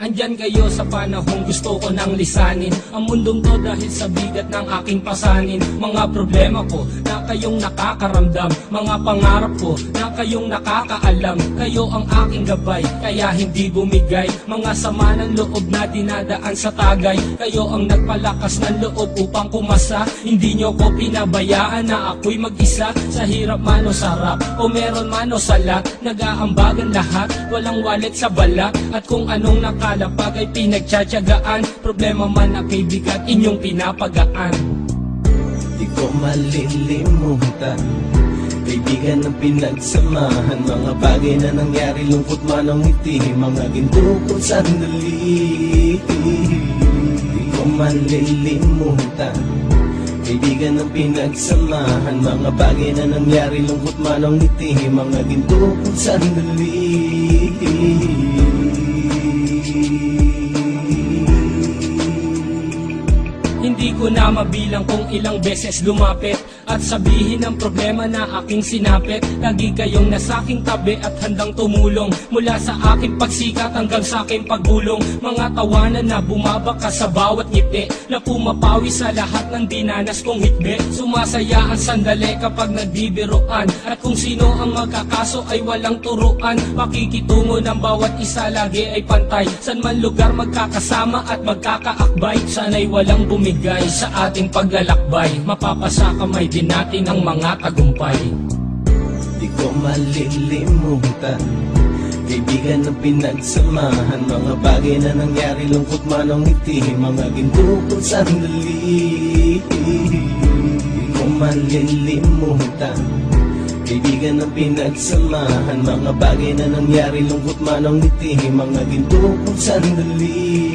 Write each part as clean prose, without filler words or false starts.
Andyan kayo sa panahong gusto ko nang lisanin ang mundong to dahil sa bigat ng aking pasanin. Mga problema ko na kayong nakakaramdam, mga pangarap ko na kayong nakakaalam. Kayo ang aking gabay, kaya hindi bumigay. Mga sama ng loob na dinadaan sa tagay, kayo ang nagpalakas ng loob upang kumasa. Hindi nyo ko pinabayaan na ako'y mag-isa. Sa hirap man o sarap, o meron man o salat, nag-aambagan lahat, walang wallet sa balat. At kung anong nakalapag ay pinagtsatsagaan, problema man na kay bigat, inyong pinapagaan. Di ko malilimutan, kaibigan ng pinagsamahan, mga bagay na nangyari, lungkot man ang ngiti, mga ginto kong sandali. Di ko malilimutan, kaibigan ng pinagsamahan, mga bagay na nangyari, lungkot man ang ngiti, mga ginto kong sandali. Hindi ko na mabilang kung ilang beses lumapit at sabihin ang problema na aking sinapit. Lagi kayong nasa aking tabi at handang tumulong, mula sa aking pagsikat hanggang sa aking paggulong. Mga tawanan na bumabaka sa bawat ngiti, na pumapawi sa lahat ng dinanas kong hitbi. Sumasaya ang sandali kapag nagbibiruan, at kung sino ang magkakaso ay walang turuan. Pakikitungo ng bawat isa lagi ay pantay, san man lugar magkakasama at magkakaakbay. Sana'y walang bumigay sa ating paglalakbay, mapapasa kamay din natin ang mga tagumpay. Di ko malilimutan, kaibigan ng pinagsamahan, mga bagay na nangyari, lungkot man ang ngiti, mga ginto kong sandali. Di ko malilimutan, kaibigan ng pinagsamahan, mga bagay na nangyari, lungkot man ang ngiti, mga ginto kong sandali.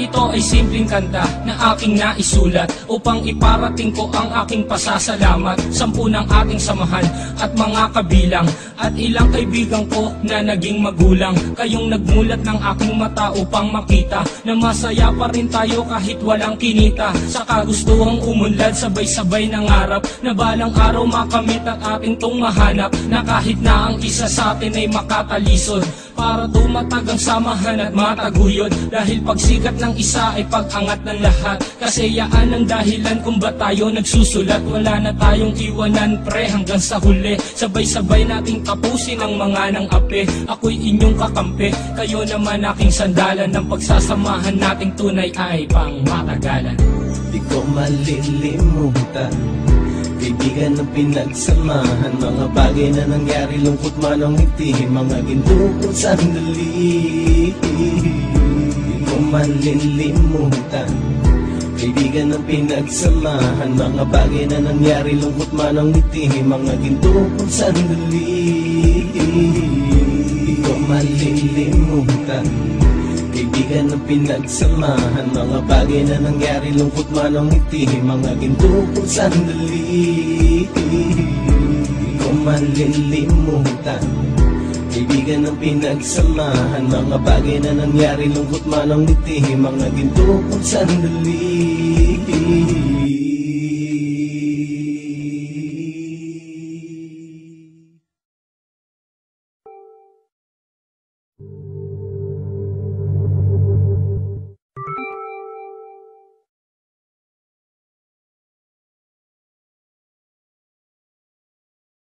Ito ay simpleng kanta na aking naisulat upang iparating ko ang aking pasasalamat. 10 ng ating samahan at mga kabilang, at ilang kaibigan ko na naging magulang. Kayong nagmulat ng aking mata upang makita na masaya pa rin tayo kahit walang kinita. Sa kagustuhang umunlad, sabay-sabay nangarap na balang araw makamit at ating tong mahanap, na kahit na ang isa sa atin ay makatalisod, para tumatag ang samahan at mataguyod. Dahil pagsikat ng isa ay pag-angat ng lahat, kasi yaan ang dahilan kung ba tayo nagsusulat. Wala na tayong iwanan pre hanggang sa huli, sabay-sabay nating tapusin ang mga ng ape. Ako'y inyong kakampi, kayo naman aking sandalan, ng pagsasamahan nating tunay ay pang matagalan. Di ko malilimutan, kaibigan ng pinagsamahan, mga bagay na nangyari, lungkot man ang ngiti, mga ginto kong sandali. Di ko malilimutan, kaibigan ng pinagsamahan, mga bagay na nangyari, lungkot man ang ngiti, mga ginto kong sandali. Di ko malilimutan, kaibigan ng pinagsamahan, mga bagay na nangyari, lungkot man ang ngiti, mga ginto kong sandali. Di ko malilimutan, kaibigan ng pinagsamahan, mga bagay na nangyari, lungkot man ang ngiti, mga ginto kong sandali.